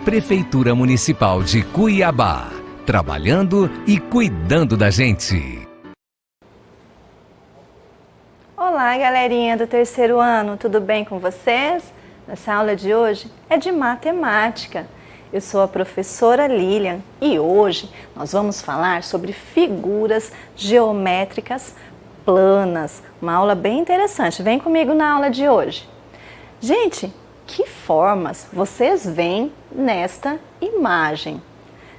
Prefeitura Municipal de Cuiabá, trabalhando e cuidando da gente. Olá, galerinha do terceiro ano, tudo bem com vocês? Nessa aula de hoje é de matemática. Eu sou a professora Lilian e hoje nós vamos falar sobre figuras geométricas planas. Uma aula bem interessante. Vem comigo na aula de hoje. Gente, que formas vocês veem nesta imagem?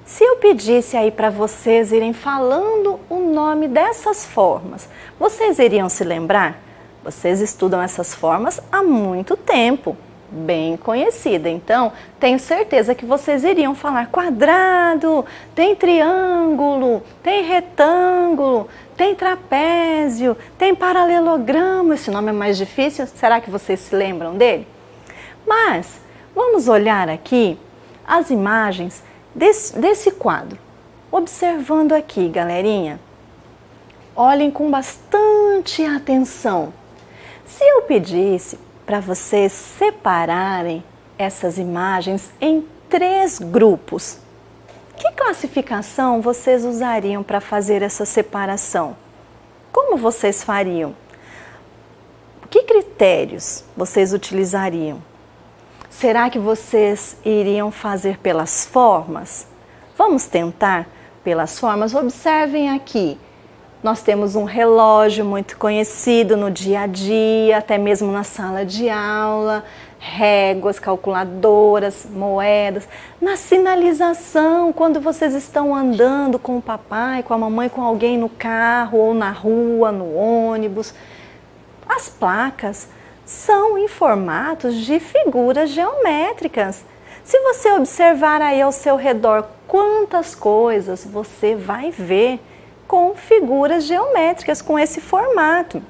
Se eu pedisse aí para vocês irem falando o nome dessas formas, vocês iriam se lembrar? Vocês estudam essas formas há muito tempo, bem conhecida. Então, tenho certeza que vocês iriam falar quadrado, tem triângulo, tem retângulo, tem trapézio, tem paralelogramo. Esse nome é mais difícil, será que vocês se lembram dele? Mas vamos olhar aqui as imagens desse quadro. Observando aqui, galerinha, olhem com bastante atenção. Se eu pedisse para vocês separarem essas imagens em 3 grupos, que classificação vocês usariam para fazer essa separação? Como vocês fariam? Que critérios vocês utilizariam? Será que vocês iriam fazer pelas formas? Vamos tentar pelas formas. Observem aqui. Nós temos um relógio muito conhecido no dia a dia, até mesmo na sala de aula, réguas, calculadoras, moedas. Na sinalização, quando vocês estão andando com o papai, com a mamãe, com alguém no carro ou na rua, no ônibus. As placas são em formatos de figuras geométricas. Se você observar aí ao seu redor quantas coisas você vai ver com figuras geométricas, com esse formato.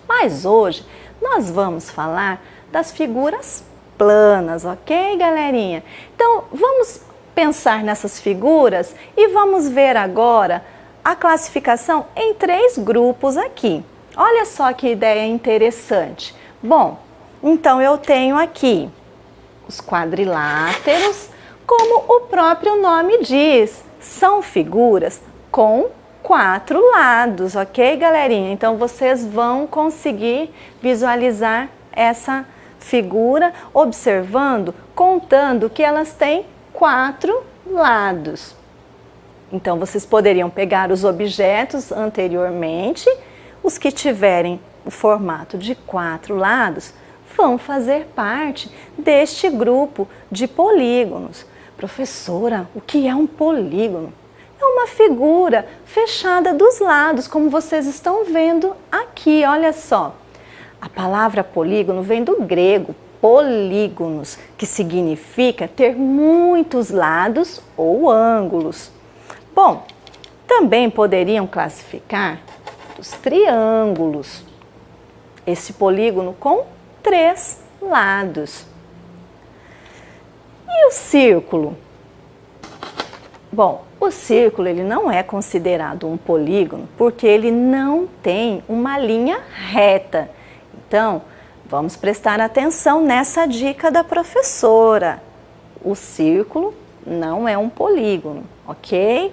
Mas hoje nós vamos falar das figuras planas, ok, galerinha? Então vamos pensar nessas figuras e vamos ver agora a classificação em 3 grupos aqui. Olha só que ideia interessante. Bom, então eu tenho aqui os quadriláteros, como o próprio nome diz, são figuras com 4 lados, ok, galerinha? Então vocês vão conseguir visualizar essa figura observando, contando que elas têm 4 lados. Então vocês poderiam pegar os objetos anteriormente, os que tiverem o formato de 4 lados vão fazer parte deste grupo de polígonos. Professora, o que é um polígono? É uma figura fechada dos lados, como vocês estão vendo aqui, olha só. A palavra polígono vem do grego polígonos, que significa ter muitos lados ou ângulos. Bom, também poderiam classificar os triângulos. Esse polígono com 3 lados. E o círculo? Bom, o círculo ele não é considerado um polígono porque ele não tem uma linha reta. Então, vamos prestar atenção nessa dica da professora. O círculo não é um polígono, ok?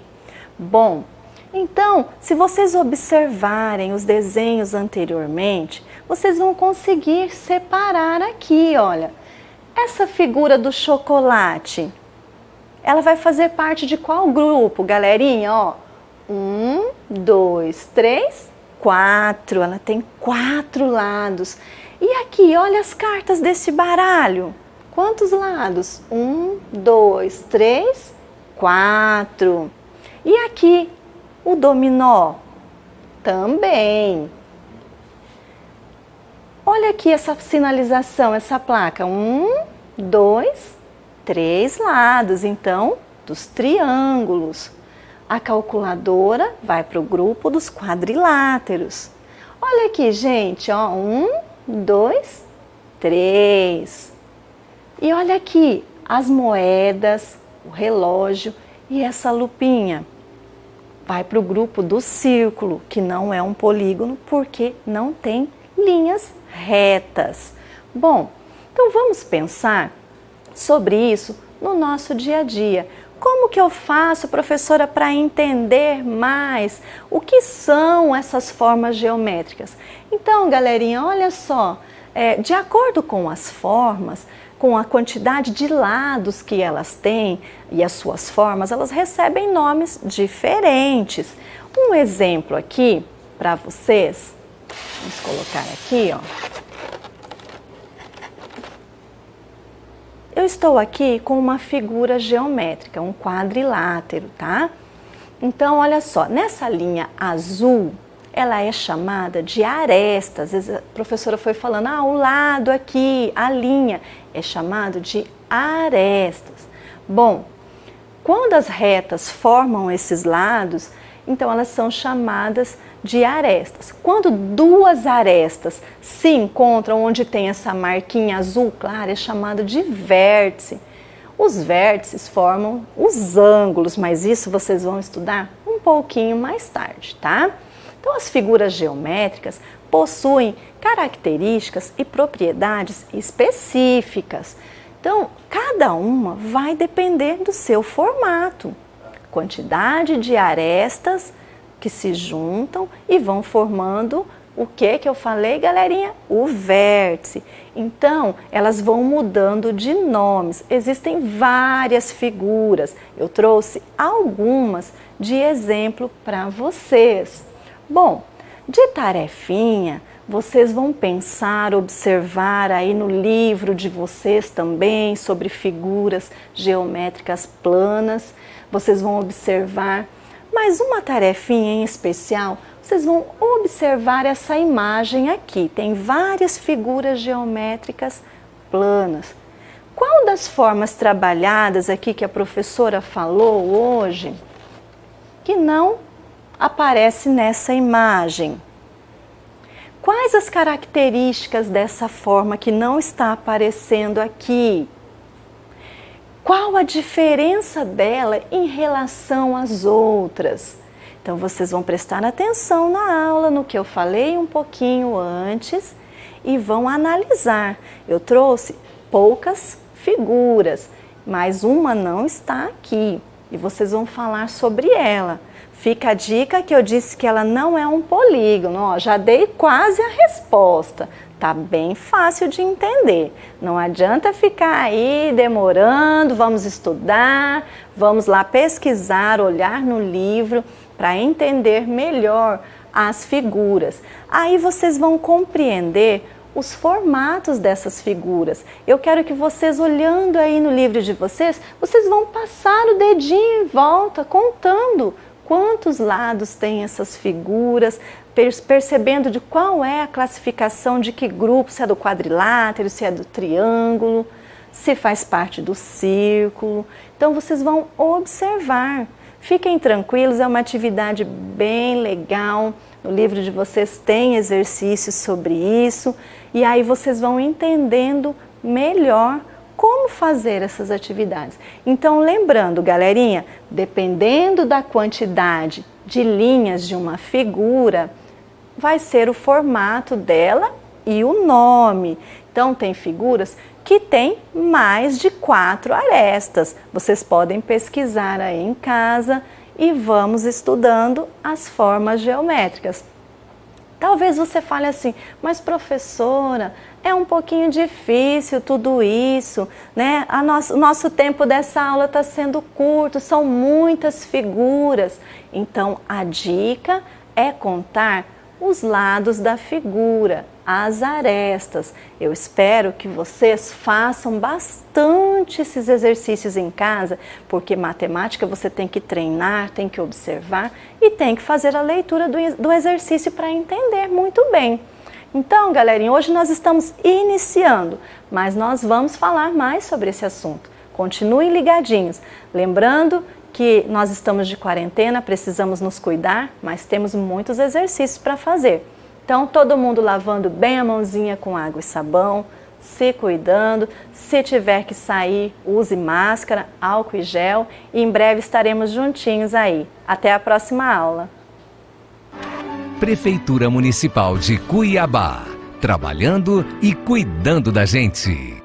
Bom, então, se vocês observarem os desenhos anteriormente, vocês vão conseguir separar aqui, olha. Essa figura do chocolate, ela vai fazer parte de qual grupo, galerinha? Ó, 1, 2, 3, 4. Ela tem 4 lados. E aqui, olha as cartas desse baralho. Quantos lados? 1, 2, 3, 4. E aqui, o dominó também. Olha aqui essa sinalização, essa placa. 1, 2, 3 lados. Então, dos triângulos. A calculadora vai para o grupo dos quadriláteros. Olha aqui, gente, ó. 1, 2, 3. E olha aqui, as moedas, o relógio e essa lupinha. Vai para o grupo do círculo, que não é um polígono, porque não tem linhas retas. Bom, então vamos pensar sobre isso no nosso dia a dia. Como que eu faço, professora, para entender mais o que são essas formas geométricas? Então, galerinha, olha só, de acordo com as formas, com a quantidade de lados que elas têm e as suas formas, elas recebem nomes diferentes. Um exemplo aqui para vocês, vamos colocar aqui, ó. Eu estou aqui com uma figura geométrica, um quadrilátero, tá? Então, olha só, nessa linha azul, ela é chamada de aresta. Às vezes a professora foi falando, o lado aqui, a linha, é chamado de arestas. Bom, quando as retas formam esses lados, então elas são chamadas de arestas. Quando duas arestas se encontram onde tem essa marquinha azul clara, é chamado de vértice. Os vértices formam os ângulos, mas isso vocês vão estudar um pouquinho mais tarde, tá? Então, as figuras geométricas possuem características e propriedades específicas. Então, cada uma vai depender do seu formato, quantidade de arestas que se juntam e vão formando o que eu falei, galerinha? O vértice. Então, elas vão mudando de nomes. Existem várias figuras. Eu trouxe algumas de exemplo para vocês. Bom, de tarefinha, vocês vão pensar, observar aí no livro de vocês também sobre figuras geométricas planas. Vocês vão observar, mas uma tarefinha em especial, vocês vão observar essa imagem aqui. Tem várias figuras geométricas planas. Qual das formas trabalhadas aqui que a professora falou hoje que não aparece nessa imagem? Quais as características dessa forma que não está aparecendo aqui? Qual a diferença dela em relação às outras? Então, vocês vão prestar atenção na aula, no que eu falei um pouquinho antes e vão analisar. Eu trouxe poucas figuras, mas uma não está aqui e vocês vão falar sobre ela. Fica a dica que eu disse que ela não é um polígono, ó, já dei quase a resposta. Tá bem fácil de entender. Não adianta ficar aí demorando, vamos estudar, vamos lá pesquisar, olhar no livro para entender melhor as figuras. Aí vocês vão compreender os formatos dessas figuras. Eu quero que vocês, olhando aí no livro de vocês, vocês vão passar o dedinho em volta, contando quantos lados tem essas figuras, percebendo de qual é a classificação de que grupo, se é do quadrilátero, se é do triângulo, se faz parte do círculo. Então, vocês vão observar. Fiquem tranquilos, é uma atividade bem legal. No livro de vocês tem exercícios sobre isso. E aí vocês vão entendendo melhor como fazer essas atividades. Então, lembrando, galerinha, dependendo da quantidade de linhas de uma figura, vai ser o formato dela e o nome. Então, tem figuras que têm mais de 4 arestas. Vocês podem pesquisar aí em casa e vamos estudando as formas geométricas. Talvez você fale assim, mas professora, é um pouquinho difícil tudo isso, né? O nosso tempo dessa aula está sendo curto, são muitas figuras. Então, a dica é contar os lados da figura, as arestas. Eu espero que vocês façam bastante esses exercícios em casa, porque matemática você tem que treinar, tem que observar e tem que fazer a leitura do exercício para entender muito bem. Então, galerinha, hoje nós estamos iniciando, mas nós vamos falar mais sobre esse assunto. Continuem ligadinhos. Lembrando que nós estamos de quarentena, precisamos nos cuidar, mas temos muitos exercícios para fazer. Então, todo mundo lavando bem a mãozinha com água e sabão, se cuidando. Se tiver que sair, use máscara, álcool e gel. E em breve estaremos juntinhos aí. Até a próxima aula. Prefeitura Municipal de Cuiabá, trabalhando e cuidando da gente.